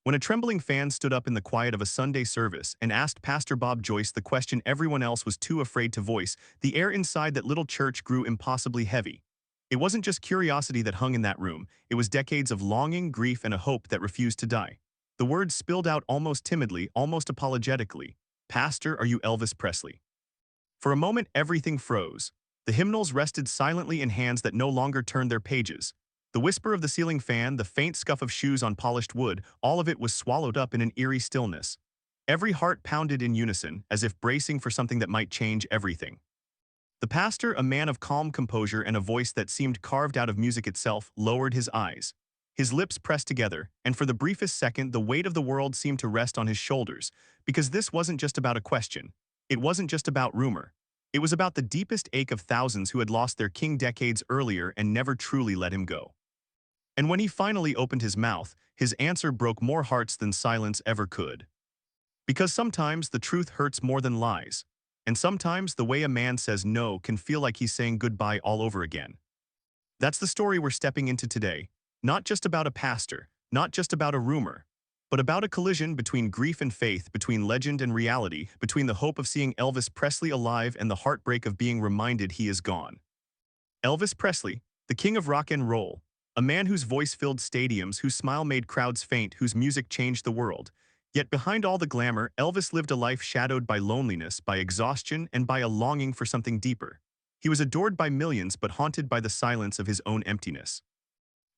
When a trembling fan stood up in the quiet of a Sunday service and asked Pastor Bob Joyce the question everyone else was too afraid to voice, the air inside that little church grew impossibly heavy. It wasn't just curiosity that hung in that room, it was decades of longing, grief, and a hope that refused to die. The words spilled out almost timidly, almost apologetically. "Pastor, are you Elvis Presley?" For a moment, everything froze. The hymnals rested silently in hands that no longer turned their pages. The whisper of the ceiling fan, the faint scuff of shoes on polished wood, all of it was swallowed up in an eerie stillness. Every heart pounded in unison, as if bracing for something that might change everything. The pastor, a man of calm composure and a voice that seemed carved out of music itself, lowered his eyes. His lips pressed together, and for the briefest second, the weight of the world seemed to rest on his shoulders, because this wasn't just about a question. It wasn't just about rumor. It was about the deepest ache of thousands who had lost their king decades earlier and never truly let him go. And when he finally opened his mouth, his answer broke more hearts than silence ever could. Because sometimes the truth hurts more than lies, and sometimes the way a man says no can feel like he's saying goodbye all over again. That's the story we're stepping into today, not just about a pastor, not just about a rumor, but about a collision between grief and faith, between legend and reality, between the hope of seeing Elvis Presley alive and the heartbreak of being reminded he is gone. Elvis Presley, the king of rock and roll, a man whose voice filled stadiums, whose smile made crowds faint, whose music changed the world. Yet behind all the glamour, Elvis lived a life shadowed by loneliness, by exhaustion, and by a longing for something deeper. He was adored by millions but haunted by the silence of his own emptiness.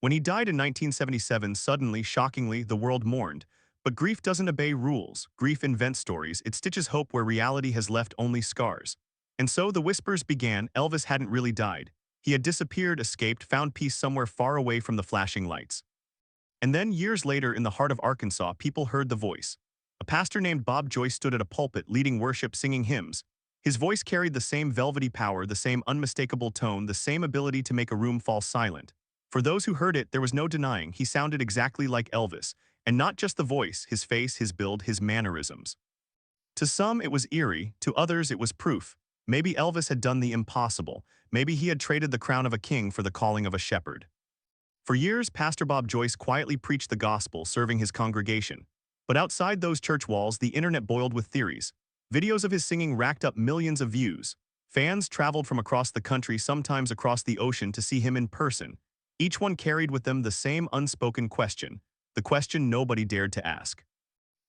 When he died in 1977, suddenly, shockingly, the world mourned. But grief doesn't obey rules. Grief invents stories. It stitches hope where reality has left only scars. And so the whispers began. Elvis hadn't really died. He had disappeared, escaped, found peace somewhere far away from the flashing lights. And then, years later, in the heart of Arkansas, people heard the voice. A pastor named Bob Joyce stood at a pulpit, leading worship, singing hymns. His voice carried the same velvety power, the same unmistakable tone, the same ability to make a room fall silent. For those who heard it, there was no denying he sounded exactly like Elvis. And not just the voice, his face, his build, his mannerisms. To some, it was eerie. To others, it was proof. Maybe Elvis had done the impossible. Maybe he had traded the crown of a king for the calling of a shepherd. For years, Pastor Bob Joyce quietly preached the gospel, serving his congregation. But outside those church walls, the internet boiled with theories. Videos of his singing racked up millions of views. Fans traveled from across the country, sometimes across the ocean, to see him in person. Each one carried with them the same unspoken question, the question nobody dared to ask.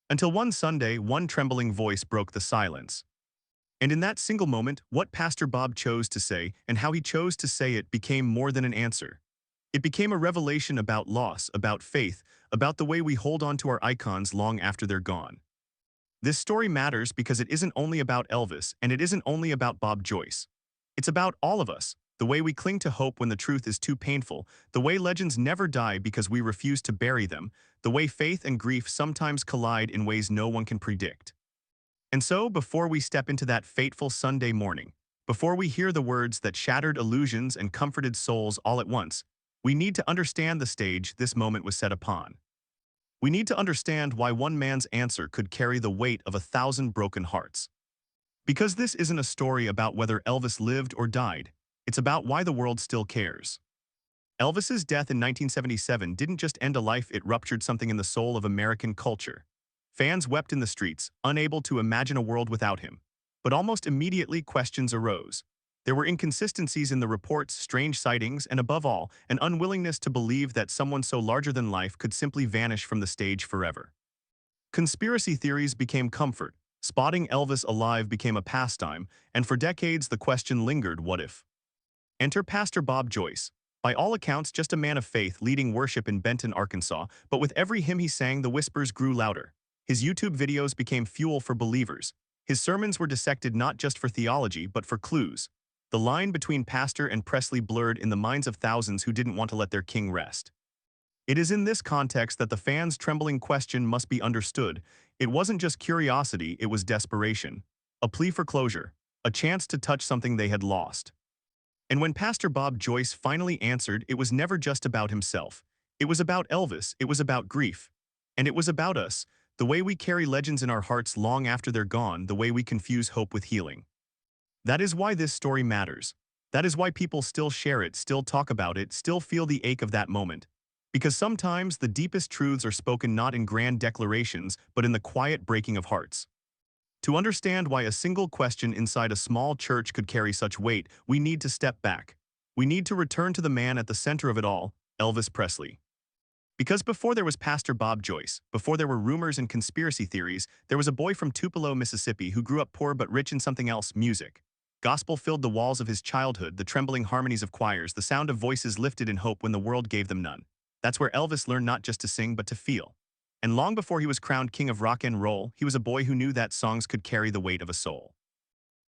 Until one Sunday, one trembling voice broke the silence. And in that single moment, what Pastor Bob chose to say, and how he chose to say it, became more than an answer. It became a revelation about loss, about faith, about the way we hold on to our icons long after they're gone. This story matters because it isn't only about Elvis, and it isn't only about Bob Joyce. It's about all of us, the way we cling to hope when the truth is too painful, the way legends never die because we refuse to bury them, the way faith and grief sometimes collide in ways no one can predict. And so, before we step into that fateful Sunday morning, before we hear the words that shattered illusions and comforted souls all at once, we need to understand the stage this moment was set upon. We need to understand why one man's answer could carry the weight of 1,000 broken hearts. Because this isn't a story about whether Elvis lived or died, it's about why the world still cares. Elvis's death in 1977 didn't just end a life, it ruptured something in the soul of American culture. Fans wept in the streets, unable to imagine a world without him. But almost immediately, questions arose. There were inconsistencies in the reports, strange sightings, and above all, an unwillingness to believe that someone so larger than life could simply vanish from the stage forever. Conspiracy theories became comfort, spotting Elvis alive became a pastime, and for decades the question lingered, what if? Enter Pastor Bob Joyce, by all accounts just a man of faith leading worship in Benton, Arkansas, but with every hymn he sang the whispers grew louder. His YouTube videos became fuel for believers. His sermons were dissected not just for theology but for clues. The line between pastor and Presley blurred in the minds of thousands who didn't want to let their king rest. It is in this context that the fans' trembling question must be understood. It wasn't just curiosity, it was desperation. A plea for closure, a chance to touch something they had lost. And when Pastor Bob Joyce finally answered, it was never just about himself. It was about Elvis, it was about grief. And it was about us, the way we carry legends in our hearts long after they're gone, the way we confuse hope with healing. That is why this story matters. That is why people still share it, still talk about it, still feel the ache of that moment. Because sometimes the deepest truths are spoken not in grand declarations, but in the quiet breaking of hearts. To understand why a single question inside a small church could carry such weight, we need to step back. We need to return to the man at the center of it all, Elvis Presley. Because before there was Pastor Bob Joyce, before there were rumors and conspiracy theories, there was a boy from Tupelo, Mississippi who grew up poor but rich in something else, music. Gospel filled the walls of his childhood, the trembling harmonies of choirs, the sound of voices lifted in hope when the world gave them none. That's where Elvis learned not just to sing but to feel. And long before he was crowned king of rock and roll, he was a boy who knew that songs could carry the weight of a soul.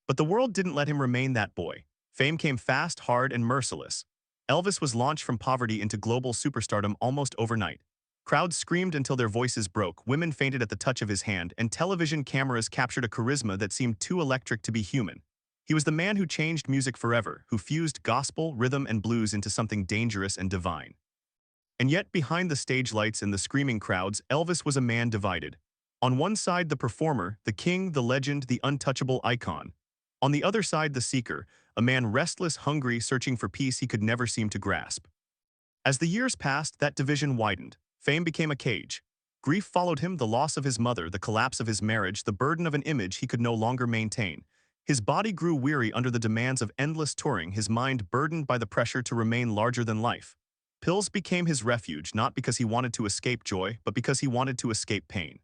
But the world didn't let him remain that boy. Fame came fast, hard, and merciless. Elvis was launched from poverty into global superstardom almost overnight. Crowds screamed until their voices broke, women fainted at the touch of his hand, and television cameras captured a charisma that seemed too electric to be human. He was the man who changed music forever, who fused gospel, rhythm, and blues into something dangerous and divine. And yet, behind the stage lights and the screaming crowds, Elvis was a man divided. On one side, the performer, the king, the legend, the untouchable icon. On the other side, the seeker, a man restless, hungry, searching for peace he could never seem to grasp. As the years passed, that division widened. Fame became a cage. Grief followed him, the loss of his mother, the collapse of his marriage, the burden of an image he could no longer maintain. His body grew weary under the demands of endless touring, his mind burdened by the pressure to remain larger than life. Pills became his refuge, not because he wanted to escape joy, but because he wanted to escape pain.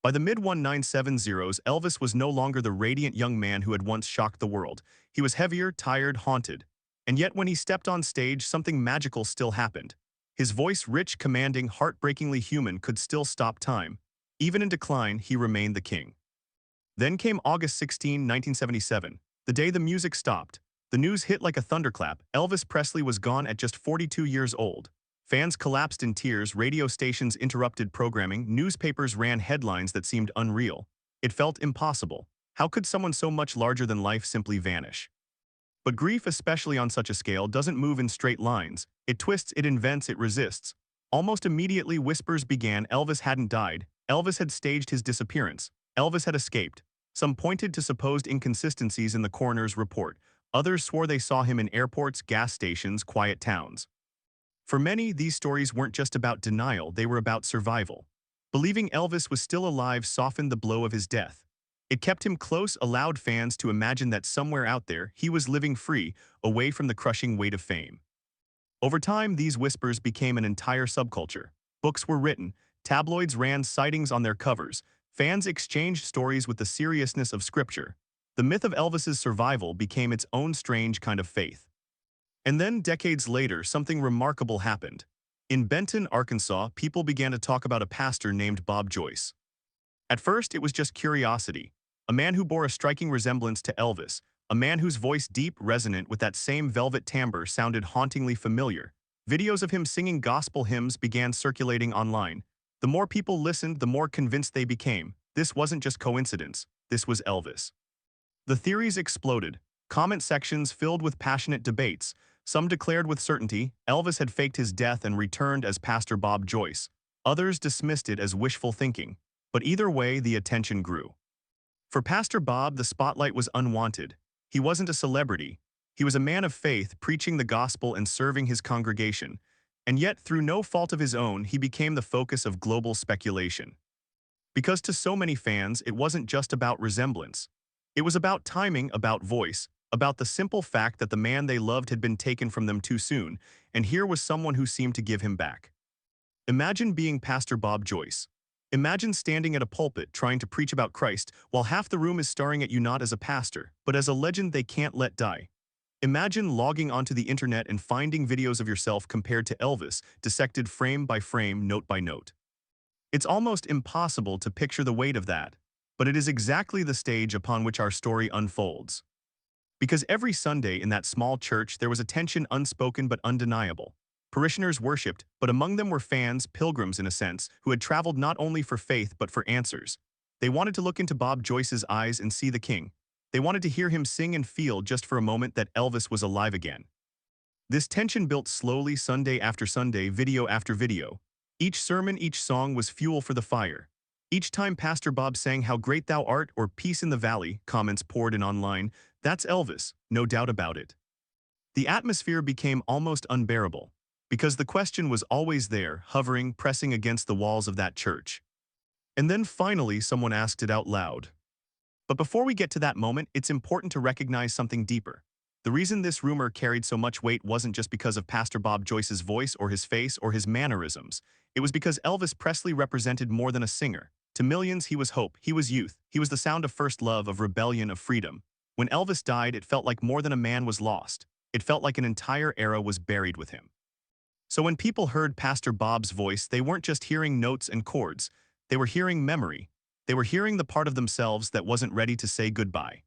By the mid-1970s, Elvis was no longer the radiant young man who had once shocked the world. He was heavier, tired, haunted. And yet when he stepped on stage, something magical still happened. His voice, rich, commanding, heartbreakingly human, could still stop time. Even in decline, he remained the king. Then came August 16, 1977, the day the music stopped. The news hit like a thunderclap. Elvis Presley was gone at just 42 years old. Fans collapsed in tears, radio stations interrupted programming, newspapers ran headlines that seemed unreal. It felt impossible. How could someone so much larger than life simply vanish? But grief, especially on such a scale, doesn't move in straight lines. It twists, it invents, it resists. Almost immediately, whispers began. Elvis hadn't died. Elvis had staged his disappearance. Elvis had escaped. Some pointed to supposed inconsistencies in the coroner's report. Others swore they saw him in airports, gas stations, quiet towns. For many, these stories weren't just about denial, they were about survival. Believing Elvis was still alive softened the blow of his death. It kept him close, allowed fans to imagine that somewhere out there, he was living free, away from the crushing weight of fame. Over time, these whispers became an entire subculture. Books were written, tabloids ran sightings on their covers, fans exchanged stories with the seriousness of scripture. The myth of Elvis's survival became its own strange kind of faith. And then, decades later, something remarkable happened. In Benton, Arkansas, people began to talk about a pastor named Bob Joyce. At first, it was just curiosity. A man who bore a striking resemblance to Elvis, a man whose voice, deep, resonant with that same velvet timbre, sounded hauntingly familiar. Videos of him singing gospel hymns began circulating online. The more people listened, the more convinced they became. This wasn't just coincidence. This was Elvis. The theories exploded. Comment sections filled with passionate debates. Some declared with certainty Elvis had faked his death and returned as Pastor Bob Joyce. Others dismissed it as wishful thinking. But either way, the attention grew. For Pastor Bob, the spotlight was unwanted. He wasn't a celebrity. He was a man of faith, preaching the gospel and serving his congregation. And yet, through no fault of his own, he became the focus of global speculation. Because to so many fans, it wasn't just about resemblance. It was about timing, about voice, about the simple fact that the man they loved had been taken from them too soon, and here was someone who seemed to give him back. Imagine being Pastor Bob Joyce. Imagine standing at a pulpit trying to preach about Christ while half the room is staring at you not as a pastor, but as a legend they can't let die. Imagine logging onto the internet and finding videos of yourself compared to Elvis, dissected frame by frame, note by note. It's almost impossible to picture the weight of that, but it is exactly the stage upon which our story unfolds. Because every Sunday in that small church there was a tension unspoken but undeniable. Parishioners worshipped, but among them were fans, pilgrims in a sense, who had traveled not only for faith but for answers. They wanted to look into Bob Joyce's eyes and see the king. They wanted to hear him sing and feel just for a moment that Elvis was alive again. This tension built slowly, Sunday after Sunday, video after video. Each sermon, each song was fuel for the fire. Each time Pastor Bob sang "How Great Thou Art" or "Peace in the Valley," comments poured in online. That's Elvis, no doubt about it. The atmosphere became almost unbearable. Because the question was always there, hovering, pressing against the walls of that church. And then finally, someone asked it out loud. But before we get to that moment, it's important to recognize something deeper. The reason this rumor carried so much weight wasn't just because of Pastor Bob Joyce's voice or his face or his mannerisms. It was because Elvis Presley represented more than a singer. To millions, he was hope, he was youth, he was the sound of first love, of rebellion, of freedom. When Elvis died, it felt like more than a man was lost. It felt like an entire era was buried with him. So when people heard Pastor Bob's voice, they weren't just hearing notes and chords. They were hearing memory. They were hearing the part of themselves that wasn't ready to say goodbye.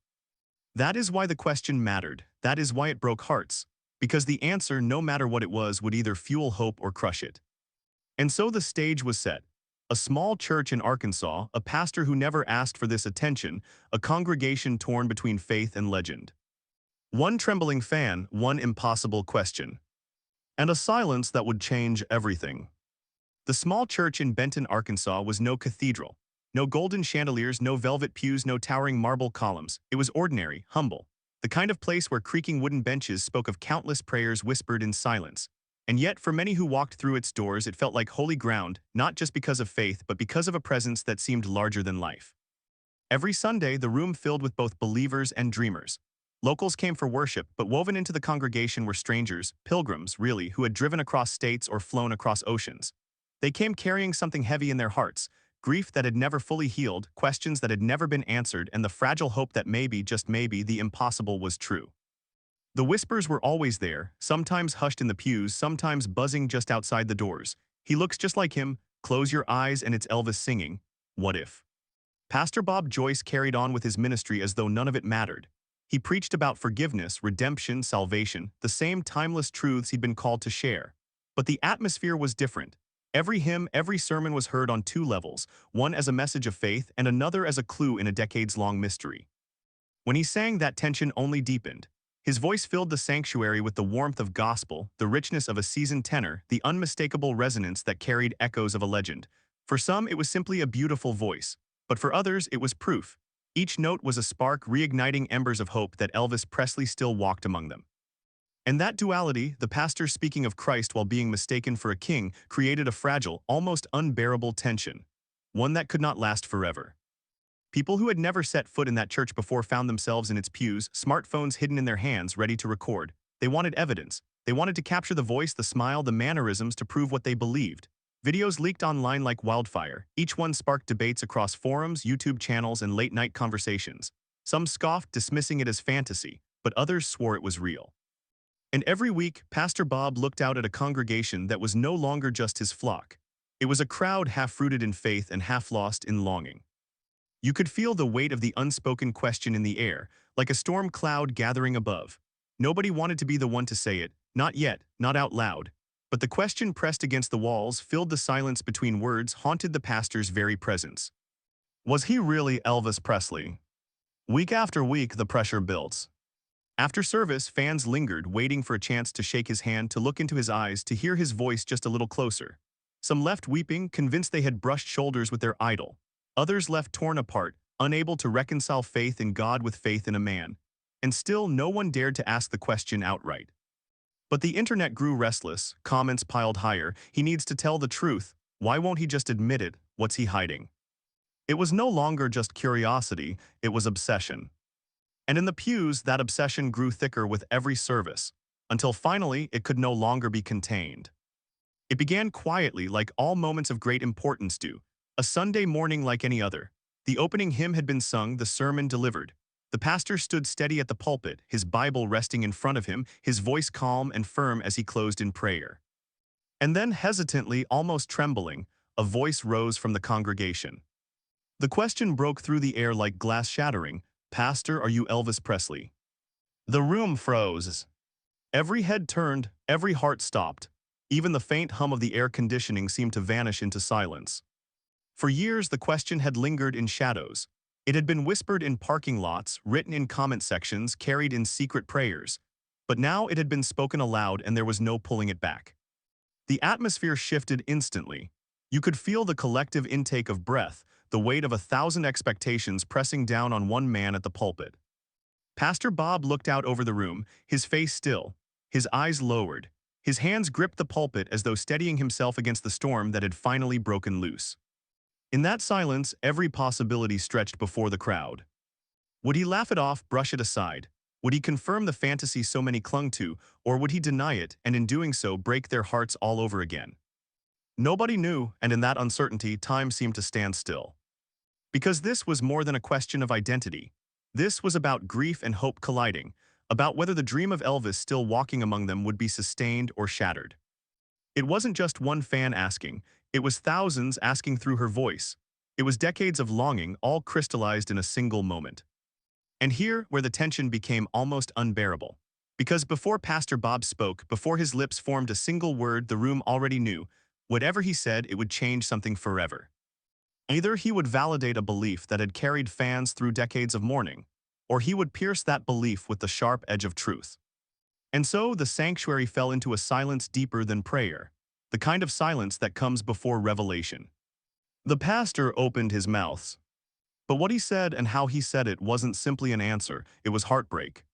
That is why the question mattered. That is why it broke hearts. Because the answer, no matter what it was, would either fuel hope or crush it. And so the stage was set. A small church in Arkansas, a pastor who never asked for this attention, a congregation torn between faith and legend. One trembling fan, one impossible question. And a silence that would change everything. The small church in Benton, Arkansas was no cathedral. No golden chandeliers, no velvet pews, no towering marble columns. It was ordinary, humble. The kind of place where creaking wooden benches spoke of countless prayers whispered in silence. And yet, for many who walked through its doors, it felt like holy ground, not just because of faith, but because of a presence that seemed larger than life. Every Sunday, the room filled with both believers and dreamers. Locals came for worship, but woven into the congregation were strangers, pilgrims, really, who had driven across states or flown across oceans. They came carrying something heavy in their hearts, grief that had never fully healed, questions that had never been answered, and the fragile hope that maybe, just maybe, the impossible was true. The whispers were always there, sometimes hushed in the pews, sometimes buzzing just outside the doors. He looks just like him, close your eyes and it's Elvis singing. What if? Pastor Bob Joyce carried on with his ministry as though none of it mattered. He preached about forgiveness, redemption, salvation, the same timeless truths he'd been called to share. But the atmosphere was different. Every hymn, every sermon was heard on two levels, one as a message of faith and another as a clue in a decades-long mystery. When he sang, that tension only deepened. His voice filled the sanctuary with the warmth of gospel, the richness of a seasoned tenor, the unmistakable resonance that carried echoes of a legend. For some, it was simply a beautiful voice, but for others, it was proof. Each note was a spark reigniting embers of hope that Elvis Presley still walked among them. And that duality, the pastor speaking of Christ while being mistaken for a king, created a fragile, almost unbearable tension, one that could not last forever. People who had never set foot in that church before found themselves in its pews, smartphones hidden in their hands, ready to record. They wanted evidence. They wanted to capture the voice, the smile, the mannerisms to prove what they believed. Videos leaked online like wildfire. Each one sparked debates across forums, YouTube channels, and late-night conversations. Some scoffed, dismissing it as fantasy, but others swore it was real. And every week, Pastor Bob looked out at a congregation that was no longer just his flock. It was a crowd half-rooted in faith and half-lost in longing. You could feel the weight of the unspoken question in the air, like a storm cloud gathering above. Nobody wanted to be the one to say it, not yet, not out loud. But the question pressed against the walls, filled the silence between words, haunted the pastor's very presence. Was he really Elvis Presley? Week after week, the pressure built. After service, fans lingered, waiting for a chance to shake his hand, to look into his eyes, to hear his voice just a little closer. Some left weeping, convinced they had brushed shoulders with their idol. Others left torn apart, unable to reconcile faith in God with faith in a man. And still, no one dared to ask the question outright. But the internet grew restless, comments piled higher. He needs to tell the truth. Why won't he just admit it? What's he hiding? It was no longer just curiosity, it was obsession. And in the pews, that obsession grew thicker with every service, until finally it could no longer be contained. It began quietly, like all moments of great importance do, a Sunday morning like any other. The opening hymn had been sung, the sermon delivered. The pastor stood steady at the pulpit, his Bible resting in front of him, his voice calm and firm as he closed in prayer. And then, hesitantly, almost trembling, a voice rose from the congregation. The question broke through the air like glass shattering. "Pastor, are you Elvis Presley?" The room froze. Every head turned, every heart stopped. Even the faint hum of the air conditioning seemed to vanish into silence. For years, the question had lingered in shadows. It had been whispered in parking lots, written in comment sections, carried in secret prayers. But now it had been spoken aloud, and there was no pulling it back. The atmosphere shifted instantly. You could feel the collective intake of breath, the weight of 1,000 expectations pressing down on one man at the pulpit. Pastor Bob looked out over the room, his face still, his eyes lowered. His hands gripped the pulpit as though steadying himself against the storm that had finally broken loose. In that silence, every possibility stretched before the crowd. Would he laugh it off, brush it aside? Would he confirm the fantasy so many clung to, or would he deny it and in doing so break their hearts all over again? Nobody knew, and in that uncertainty, time seemed to stand still. Because this was more than a question of identity. This was about grief and hope colliding, about whether the dream of Elvis still walking among them would be sustained or shattered. It wasn't just one fan asking, it was thousands asking through her voice. It was decades of longing, all crystallized in a single moment. And here, where the tension became almost unbearable. Because before Pastor Bob spoke, before his lips formed a single word, the room already knew, whatever he said, it would change something forever. Either he would validate a belief that had carried fans through decades of mourning, or he would pierce that belief with the sharp edge of truth. And so the sanctuary fell into a silence deeper than prayer, the kind of silence that comes before revelation. The pastor opened his mouth. But what he said and how he said it wasn't simply an answer, it was heartbreak.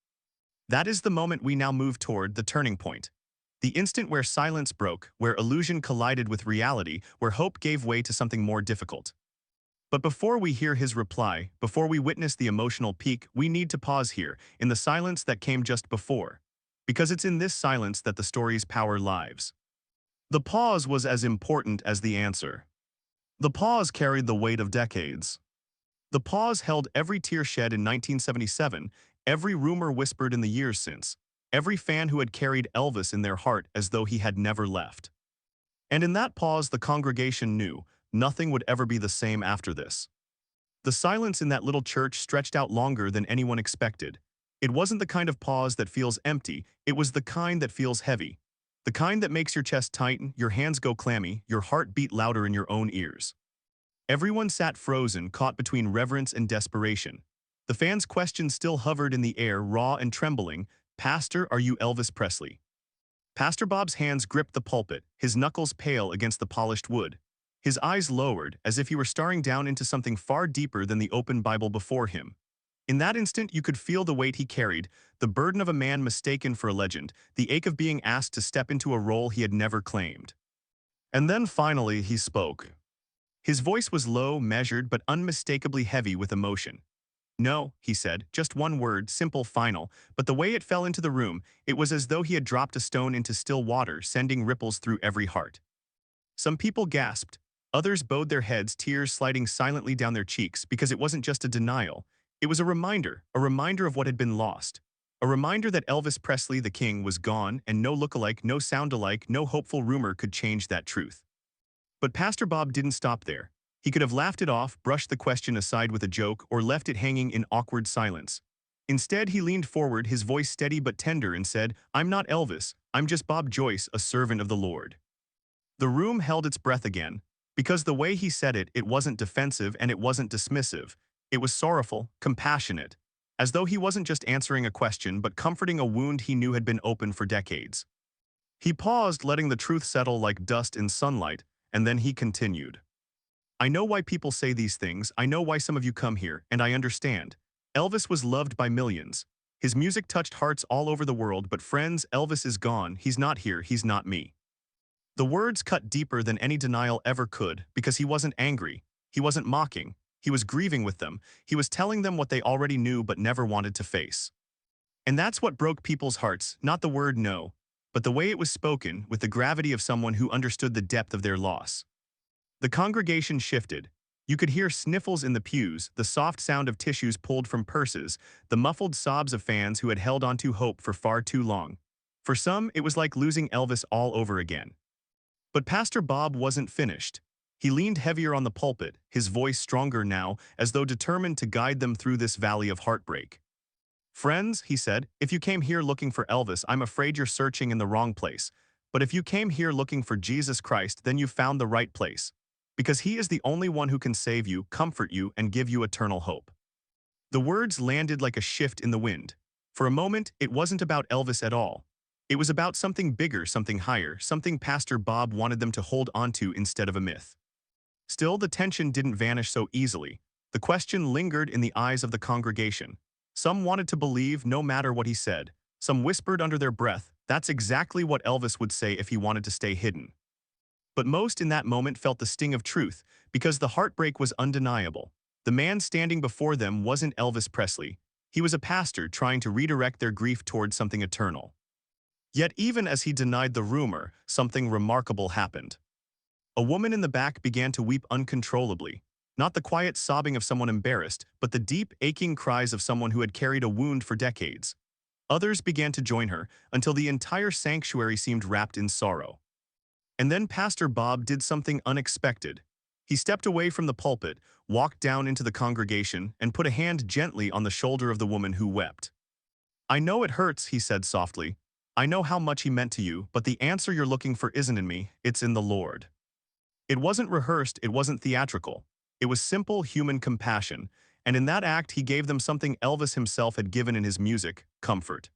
That is the moment we now move toward, the turning point. The instant where silence broke, where illusion collided with reality, where hope gave way to something more difficult. But before we hear his reply, before we witness the emotional peak, we need to pause here, in the silence that came just before. Because it's in this silence that the story's power lives. The pause was as important as the answer. The pause carried the weight of decades. The pause held every tear shed in 1977, every rumor whispered in the years since, every fan who had carried Elvis in their heart as though he had never left. And in that pause, the congregation knew nothing would ever be the same after this. The silence in that little church stretched out longer than anyone expected. It wasn't the kind of pause that feels empty, it was the kind that feels heavy. The kind that makes your chest tighten, your hands go clammy, your heart beat louder in your own ears. Everyone sat frozen, caught between reverence and desperation. The fans' questions still hovered in the air, raw and trembling. "Pastor, are you Elvis Presley?" Pastor Bob's hands gripped the pulpit, his knuckles pale against the polished wood. His eyes lowered, as if he were staring down into something far deeper than the open Bible before him. In that instant, you could feel the weight he carried, the burden of a man mistaken for a legend, the ache of being asked to step into a role he had never claimed. And then finally, he spoke. His voice was low, measured, but unmistakably heavy with emotion. "No," he said, just one word, simple, final, but the way it fell into the room, it was as though he had dropped a stone into still water, sending ripples through every heart. Some people gasped. Others bowed their heads, tears sliding silently down their cheeks, because it wasn't just a denial. It was a reminder of what had been lost. A reminder that Elvis Presley, the king, was gone, and no look-alike, no sound-alike, no hopeful rumor could change that truth. But Pastor Bob didn't stop there. He could have laughed it off, brushed the question aside with a joke, or left it hanging in awkward silence. Instead, he leaned forward, his voice steady but tender, and said, "I'm not Elvis, I'm just Bob Joyce, a servant of the Lord." The room held its breath again, because the way he said it, it wasn't defensive and it wasn't dismissive. It was sorrowful, compassionate, as though he wasn't just answering a question but comforting a wound he knew had been open for decades. He paused, letting the truth settle like dust in sunlight, and then he continued. "I know why people say these things, I know why some of you come here, and I understand. Elvis was loved by millions. His music touched hearts all over the world, but friends, Elvis is gone, he's not here, he's not me." The words cut deeper than any denial ever could, because he wasn't angry, he wasn't mocking, he was grieving with them, he was telling them what they already knew but never wanted to face. And that's what broke people's hearts, not the word no, but the way it was spoken, with the gravity of someone who understood the depth of their loss. The congregation shifted. You could hear sniffles in the pews, the soft sound of tissues pulled from purses, the muffled sobs of fans who had held onto hope for far too long. For some, it was like losing Elvis all over again. But Pastor Bob wasn't finished. He leaned heavier on the pulpit, his voice stronger now, as though determined to guide them through this valley of heartbreak. "Friends," he said, "if you came here looking for Elvis, I'm afraid you're searching in the wrong place. But if you came here looking for Jesus Christ, then you found the right place. Because he is the only one who can save you, comfort you, and give you eternal hope." The words landed like a shift in the wind. For a moment, it wasn't about Elvis at all. It was about something bigger, something higher, something Pastor Bob wanted them to hold onto instead of a myth. Still, the tension didn't vanish so easily. The question lingered in the eyes of the congregation. Some wanted to believe no matter what he said. Some whispered under their breath, "That's exactly what Elvis would say if he wanted to stay hidden." But most in that moment felt the sting of truth, because the heartbreak was undeniable. The man standing before them wasn't Elvis Presley. He was a pastor trying to redirect their grief toward something eternal. Yet even as he denied the rumor, something remarkable happened. A woman in the back began to weep uncontrollably. Not the quiet sobbing of someone embarrassed, but the deep, aching cries of someone who had carried a wound for decades. Others began to join her, until the entire sanctuary seemed wrapped in sorrow. And then Pastor Bob did something unexpected. He stepped away from the pulpit, walked down into the congregation, and put a hand gently on the shoulder of the woman who wept. "I know it hurts," he said softly. "I know how much he meant to you, but the answer you're looking for isn't in me, it's in the Lord." It wasn't rehearsed, it wasn't theatrical. It was simple human compassion, and in that act he gave them something Elvis himself had given in his music: comfort.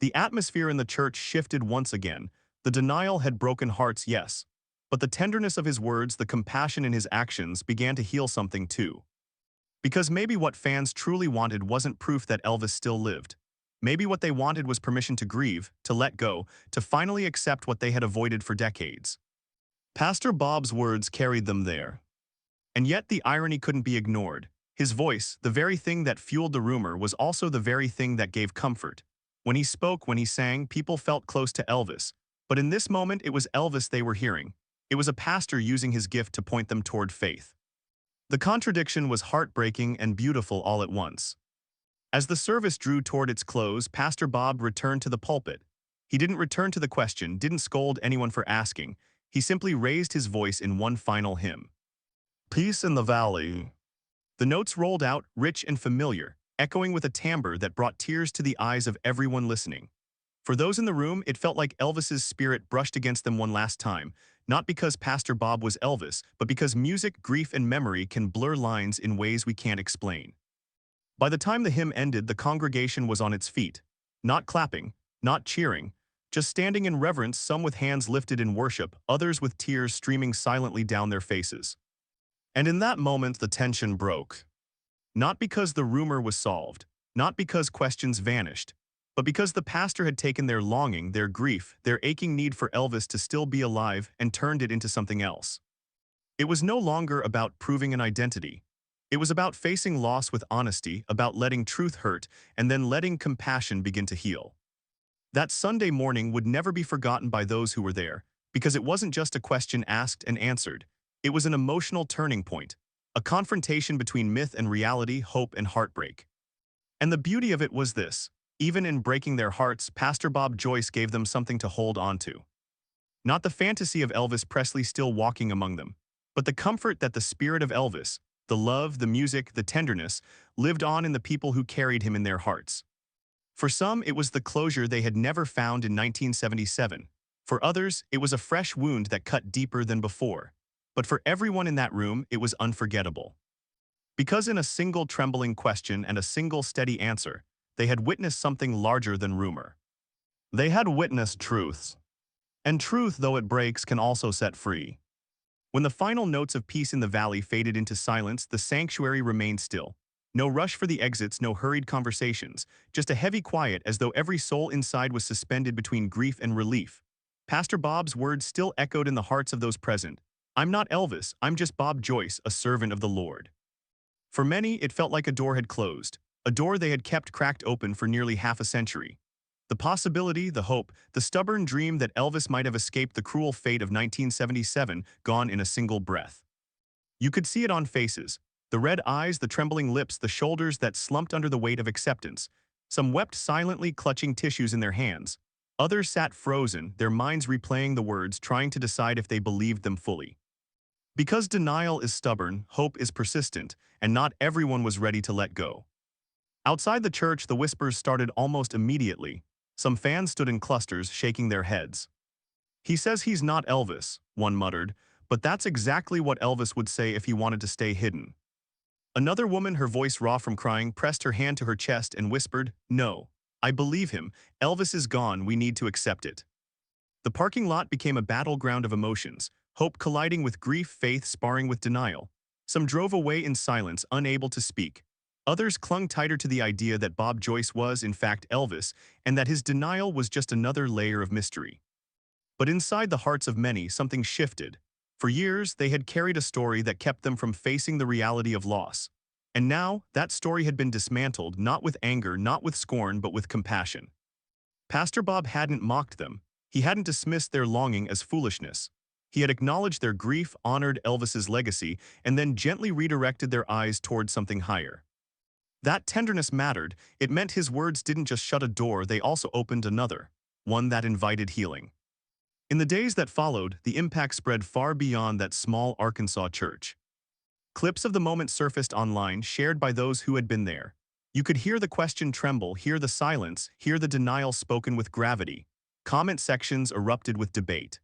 The atmosphere in the church shifted once again. The denial had broken hearts, yes, but the tenderness of his words, the compassion in his actions began to heal something too. Because maybe what fans truly wanted wasn't proof that Elvis still lived. Maybe what they wanted was permission to grieve, to let go, to finally accept what they had avoided for decades. Pastor Bob's words carried them there. And yet the irony couldn't be ignored. His voice, the very thing that fueled the rumor, was also the very thing that gave comfort. When he spoke, when he sang, people felt close to Elvis. But in this moment, it was Elvis they were hearing. It was a pastor using his gift to point them toward faith. The contradiction was heartbreaking and beautiful all at once. As the service drew toward its close, Pastor Bob returned to the pulpit. He didn't return to the question, didn't scold anyone for asking. He simply raised his voice in one final hymn. "Peace in the Valley." The notes rolled out, rich and familiar, echoing with a timbre that brought tears to the eyes of everyone listening. For those in the room, it felt like Elvis's spirit brushed against them one last time, not because Pastor Bob was Elvis, but because music, grief, and memory can blur lines in ways we can't explain. By the time the hymn ended, the congregation was on its feet, not clapping, not cheering, just standing in reverence, some with hands lifted in worship, others with tears streaming silently down their faces. And in that moment, the tension broke. Not because the rumor was solved, not because questions vanished, but because the pastor had taken their longing, their grief, their aching need for Elvis to still be alive and turned it into something else. It was no longer about proving an identity. It was about facing loss with honesty, about letting truth hurt, and then letting compassion begin to heal. That Sunday morning would never be forgotten by those who were there, because it wasn't just a question asked and answered. It was an emotional turning point, a confrontation between myth and reality, hope and heartbreak. And the beauty of it was this: even in breaking their hearts, Pastor Bob Joyce gave them something to hold on to. Not the fantasy of Elvis Presley still walking among them, but the comfort that the spirit of Elvis, the love, the music, the tenderness, lived on in the people who carried him in their hearts. For some, it was the closure they had never found in 1977. For others, it was a fresh wound that cut deeper than before. But for everyone in that room, it was unforgettable. Because in a single trembling question and a single steady answer, they had witnessed something larger than rumor. They had witnessed truth. And truth, though it breaks, can also set free. When the final notes of Peace in the Valley faded into silence, the sanctuary remained still. No rush for the exits, no hurried conversations, just a heavy quiet as though every soul inside was suspended between grief and relief. Pastor Bob's words still echoed in the hearts of those present. "I'm not Elvis, I'm just Bob Joyce, a servant of the Lord." For many, it felt like a door had closed, a door they had kept cracked open for nearly half a century. The possibility, the hope, the stubborn dream that Elvis might have escaped the cruel fate of 1977 gone in a single breath. You could see it on faces, the red eyes, the trembling lips, the shoulders that slumped under the weight of acceptance. Some wept silently, clutching tissues in their hands. Others sat frozen, their minds replaying the words, trying to decide if they believed them fully. Because denial is stubborn, hope is persistent, and not everyone was ready to let go. Outside the church, the whispers started almost immediately. Some fans stood in clusters, shaking their heads. "He says he's not Elvis," one muttered, "but that's exactly what Elvis would say if he wanted to stay hidden." Another woman, her voice raw from crying, pressed her hand to her chest and whispered, "No, I believe him. Elvis is gone, we need to accept it." The parking lot became a battleground of emotions, hope colliding with grief, faith sparring with denial. Some drove away in silence, unable to speak. Others clung tighter to the idea that Bob Joyce was, in fact, Elvis, and that his denial was just another layer of mystery. But inside the hearts of many, something shifted. For years, they had carried a story that kept them from facing the reality of loss. And now, that story had been dismantled, not with anger, not with scorn, but with compassion. Pastor Bob hadn't mocked them. He hadn't dismissed their longing as foolishness. He had acknowledged their grief, honored Elvis's legacy, and then gently redirected their eyes toward something higher. That tenderness mattered. It meant his words didn't just shut a door, they also opened another, one that invited healing. In the days that followed, the impact spread far beyond that small Arkansas church. Clips of the moment surfaced online, shared by those who had been there. You could hear the question tremble, hear the silence, hear the denial spoken with gravity. Comment sections erupted with debate.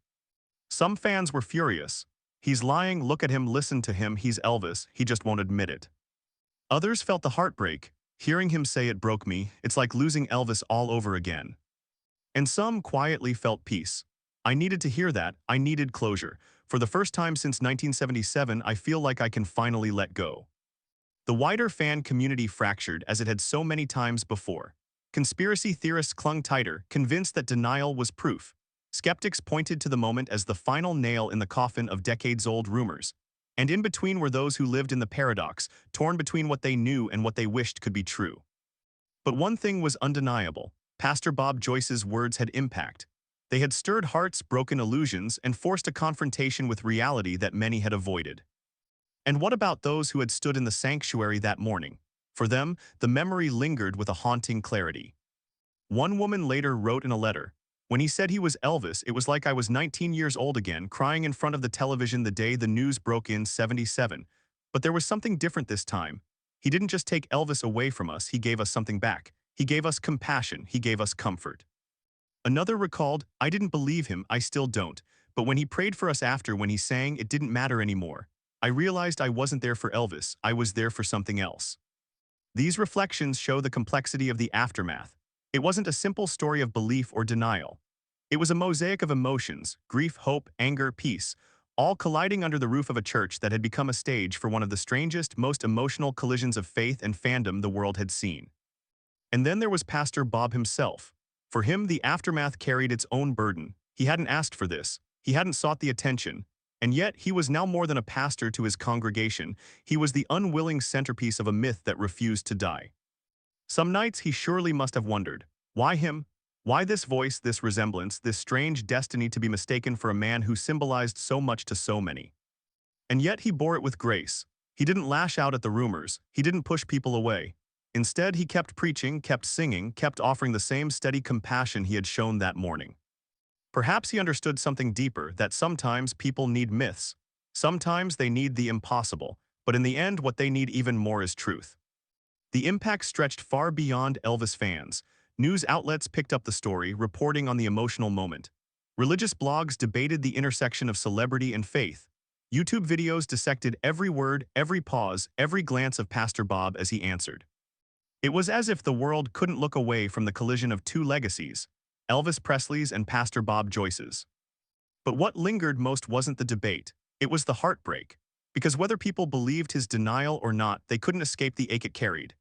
Some fans were furious. He's lying, look at him, listen to him, he's Elvis, he just won't admit it. Others felt the heartbreak. Hearing him say it broke me, it's like losing Elvis all over again. And some quietly felt peace. I needed to hear that, I needed closure. For the first time since 1977, I feel like I can finally let go. The wider fan community fractured as it had so many times before. Conspiracy theorists clung tighter, convinced that denial was proof. Skeptics pointed to the moment as the final nail in the coffin of decades-old rumors. And in between were those who lived in the paradox, torn between what they knew and what they wished could be true. But one thing was undeniable. Pastor Bob Joyce's words had impact. They had stirred hearts, broken illusions, and forced a confrontation with reality that many had avoided. And what about those who had stood in the sanctuary that morning? For them, the memory lingered with a haunting clarity. One woman later wrote in a letter, "When he said he was Elvis, it was like I was 19 years old again, crying in front of the television the day the news broke in '77. But there was something different this time. He didn't just take Elvis away from us, he gave us something back. He gave us compassion, he gave us comfort." Another recalled, "I didn't believe him, I still don't. But when he prayed for us after, when he sang, it didn't matter anymore. I realized I wasn't there for Elvis, I was there for something else." These reflections show the complexity of the aftermath. It wasn't a simple story of belief or denial. It was a mosaic of emotions, grief, hope, anger, peace, all colliding under the roof of a church that had become a stage for one of the strangest, most emotional collisions of faith and fandom the world had seen. And then there was Pastor Bob himself. For him, the aftermath carried its own burden. He hadn't asked for this. He hadn't sought the attention. And yet, he was now more than a pastor to his congregation. He was the unwilling centerpiece of a myth that refused to die. Some nights he surely must have wondered, why him? Why this voice, this resemblance, this strange destiny to be mistaken for a man who symbolized so much to so many? And yet he bore it with grace. He didn't lash out at the rumors. He didn't push people away. Instead, he kept preaching, kept singing, kept offering the same steady compassion he had shown that morning. Perhaps he understood something deeper, that sometimes people need myths. Sometimes they need the impossible, but in the end, what they need even more is truth. The impact stretched far beyond Elvis fans. News outlets picked up the story, reporting on the emotional moment. Religious blogs debated the intersection of celebrity and faith. YouTube videos dissected every word, every pause, every glance of Pastor Bob as he answered. It was as if the world couldn't look away from the collision of two legacies, Elvis Presley's and Pastor Bob Joyce's. But what lingered most wasn't the debate, it was the heartbreak. Because whether people believed his denial or not, they couldn't escape the ache it carried.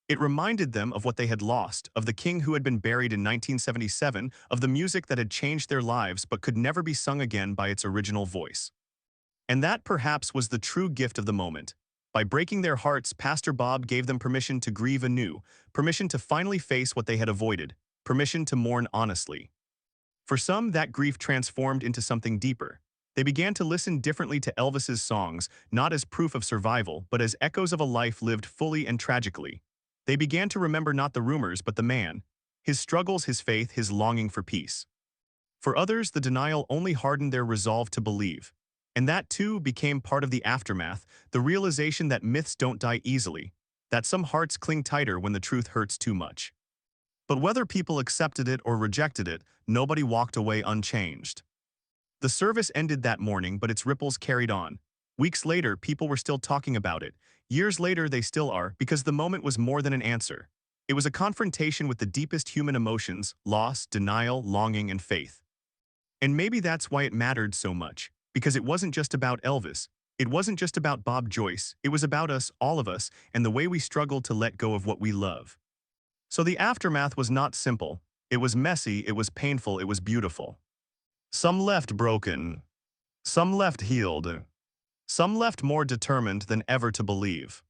It reminded them of what they had lost, of the king who had been buried in 1977, of the music that had changed their lives but could never be sung again by its original voice. And that perhaps was the true gift of the moment. By breaking their hearts, Pastor Bob gave them permission to grieve anew, permission to finally face what they had avoided, permission to mourn honestly. For some, that grief transformed into something deeper. They began to listen differently to Elvis's songs, not as proof of survival, but as echoes of a life lived fully and tragically. They began to remember not the rumors, but the man, his struggles, his faith, his longing for peace. For others, the denial only hardened their resolve to believe. And that, too, became part of the aftermath, the realization that myths don't die easily, that some hearts cling tighter when the truth hurts too much. But whether people accepted it or rejected it, nobody walked away unchanged. The service ended that morning, but its ripples carried on. Weeks later, people were still talking about it. Years later, they still are, because the moment was more than an answer. It was a confrontation with the deepest human emotions: loss, denial, longing, and faith. And maybe that's why it mattered so much. Because it wasn't just about Elvis, It wasn't just about Bob Joyce, it was about us, all of us, and the way we struggled to let go of what we love. So the aftermath was not simple. It was messy, it was painful, it was beautiful. Some left broken. Some left healed. Some left more determined than ever to believe.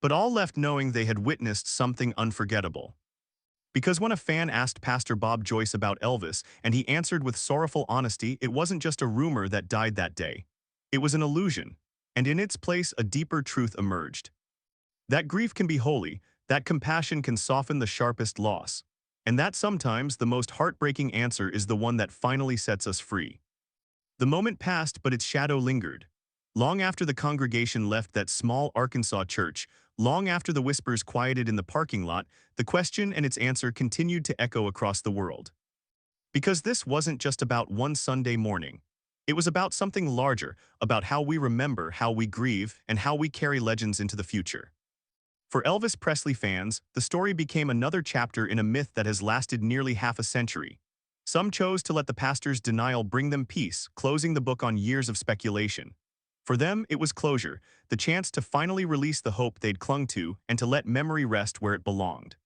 But all left knowing they had witnessed something unforgettable. Because when a fan asked Pastor Bob Joyce about Elvis and he answered with sorrowful honesty, it wasn't just a rumor that died that day. It was an illusion, and in its place a deeper truth emerged. That grief can be holy, that compassion can soften the sharpest loss, and that sometimes the most heartbreaking answer is the one that finally sets us free. The moment passed, but its shadow lingered. Long after the congregation left that small Arkansas church, long after the whispers quieted in the parking lot, the question and its answer continued to echo across the world. Because this wasn't just about one Sunday morning. It was about something larger, about how we remember, how we grieve, and how we carry legends into the future. For Elvis Presley fans, the story became another chapter in a myth that has lasted nearly half a century. Some chose to let the pastor's denial bring them peace, closing the book on years of speculation. For them, it was closure, the chance to finally release the hope they'd clung to and to let memory rest where it belonged.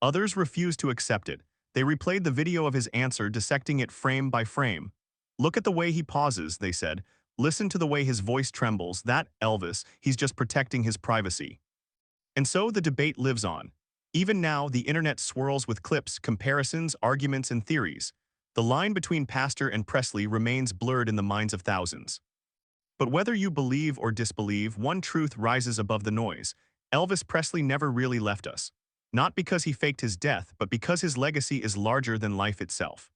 Others refused to accept it. They replayed the video of his answer, dissecting it frame by frame. Look at the way he pauses, they said. Listen to the way his voice trembles. That Elvis, he's just protecting his privacy. And so the debate lives on. Even now, the internet swirls with clips, comparisons, arguments, and theories. The line between Pastor and Presley remains blurred in the minds of thousands. But whether you believe or disbelieve, one truth rises above the noise. Elvis Presley never really left us. Not because he faked his death, but because his legacy is larger than life itself.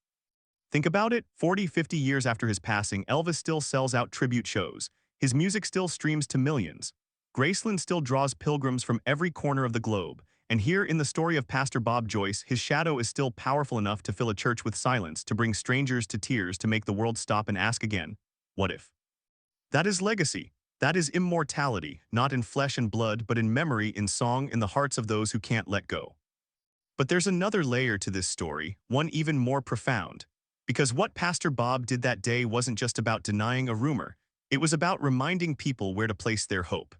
Think about it, 40, 50 years after his passing, Elvis still sells out tribute shows. His music still streams to millions. Graceland still draws pilgrims from every corner of the globe. And here in the story of Pastor Bob Joyce, his shadow is still powerful enough to fill a church with silence, to bring strangers to tears, to make the world stop and ask again, what if? That is legacy. That is immortality, not in flesh and blood, but in memory, in song, in the hearts of those who can't let go. But there's another layer to this story, one even more profound. Because what Pastor Bob did that day wasn't just about denying a rumor. It was about reminding people where to place their hope.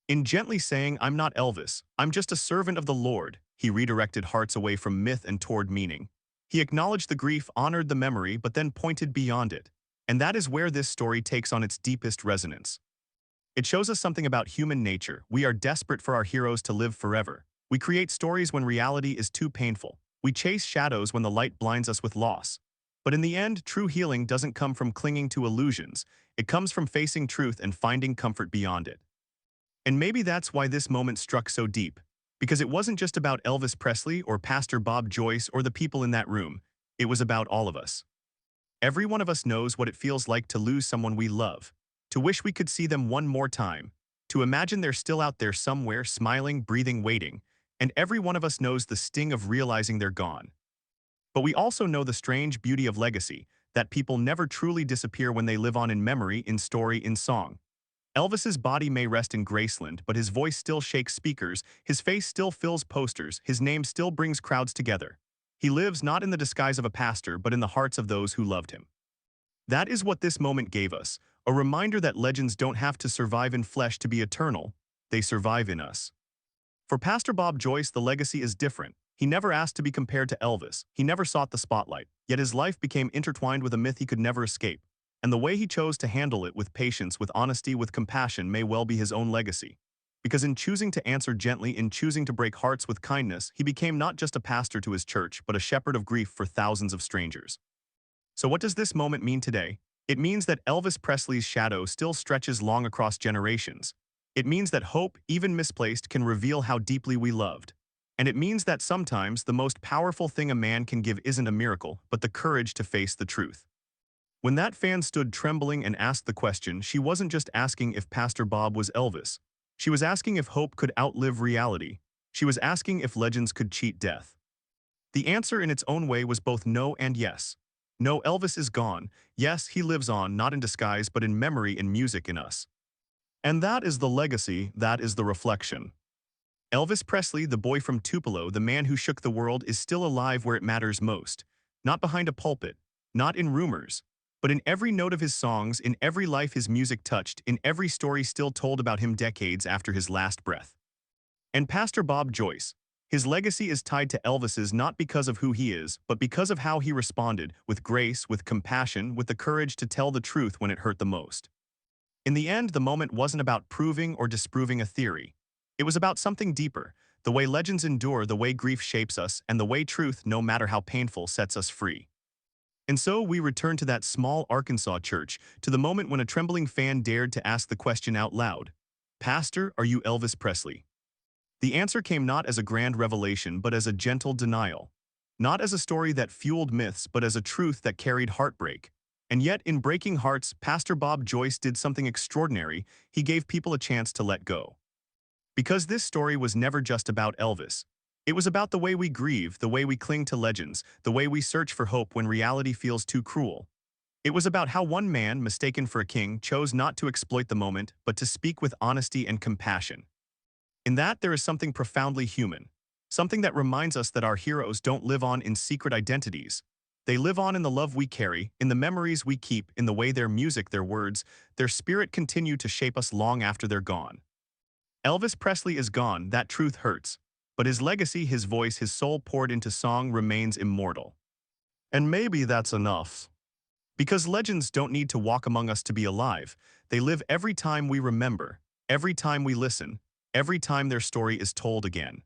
In gently saying, "I'm not Elvis, I'm just a servant of the Lord," he redirected hearts away from myth and toward meaning. He acknowledged the grief, honored the memory, but then pointed beyond it. And that is where this story takes on its deepest resonance. It shows us something about human nature. We are desperate for our heroes to live forever. We create stories when reality is too painful. We chase shadows when the light blinds us with loss. But in the end, true healing doesn't come from clinging to illusions. It comes from facing truth and finding comfort beyond it. And maybe that's why this moment struck so deep. Because it wasn't just about Elvis Presley or Pastor Bob Joyce or the people in that room. It was about all of us. Every one of us knows what it feels like to lose someone we love, to wish we could see them one more time, to imagine they're still out there somewhere, smiling, breathing, waiting, and every one of us knows the sting of realizing they're gone. But we also know the strange beauty of legacy, that people never truly disappear when they live on in memory, in story, in song. Elvis's body may rest in Graceland, but his voice still shakes speakers, his face still fills posters, his name still brings crowds together. He lives not in the disguise of a pastor, but in the hearts of those who loved him. That is what this moment gave us, a reminder that legends don't have to survive in flesh to be eternal, they survive in us. For Pastor Bob Joyce, the legacy is different. He never asked to be compared to Elvis, he never sought the spotlight, yet his life became intertwined with a myth he could never escape. And the way he chose to handle it, with patience, with honesty, with compassion, may well be his own legacy. Because in choosing to answer gently, in choosing to break hearts with kindness, he became not just a pastor to his church, but a shepherd of grief for thousands of strangers. So what does this moment mean today? It means that Elvis Presley's shadow still stretches long across generations. It means that hope, even misplaced, can reveal how deeply we loved. And it means that sometimes the most powerful thing a man can give isn't a miracle, but the courage to face the truth. When that fan stood trembling and asked the question, she wasn't just asking if Pastor Bob was Elvis. She was asking if hope could outlive reality. She was asking if legends could cheat death. The answer in its own way was both no and yes. No, Elvis is gone. Yes, he lives on, not in disguise, but in memory, in music, in us. And that is the legacy, that is the reflection. Elvis Presley, the boy from Tupelo, the man who shook the world, is still alive where it matters most. Not behind a pulpit, not in rumors, But in every note of his songs, in every life his music touched, in every story still told about him decades after his last breath. And Pastor Bob Joyce, his legacy is tied to Elvis's not because of who he is, but because of how he responded, with grace, with compassion, with the courage to tell the truth when it hurt the most. In the end, the moment wasn't about proving or disproving a theory. It was about something deeper, the way legends endure, the way grief shapes us, and the way truth, no matter how painful, sets us free. And so we return to that small Arkansas church, to the moment when a trembling fan dared to ask the question out loud. Pastor, are you Elvis Presley? The answer came not as a grand revelation, but as a gentle denial. Not as a story that fueled myths, but as a truth that carried heartbreak. And yet, in breaking hearts, Pastor Bob Joyce did something extraordinary. He gave people a chance to let go. Because this story was never just about Elvis. It was about the way we grieve, the way we cling to legends, the way we search for hope when reality feels too cruel. It was about how one man, mistaken for a king, chose not to exploit the moment, but to speak with honesty and compassion. In that, there is something profoundly human. Something that reminds us that our heroes don't live on in secret identities. They live on in the love we carry, in the memories we keep, in the way their music, their words, their spirit continue to shape us long after they're gone. Elvis Presley is gone, that truth hurts. But his legacy, his voice, his soul poured into song remains immortal. And maybe that's enough. Because legends don't need to walk among us to be alive. They live every time we remember, every time we listen, every time their story is told again.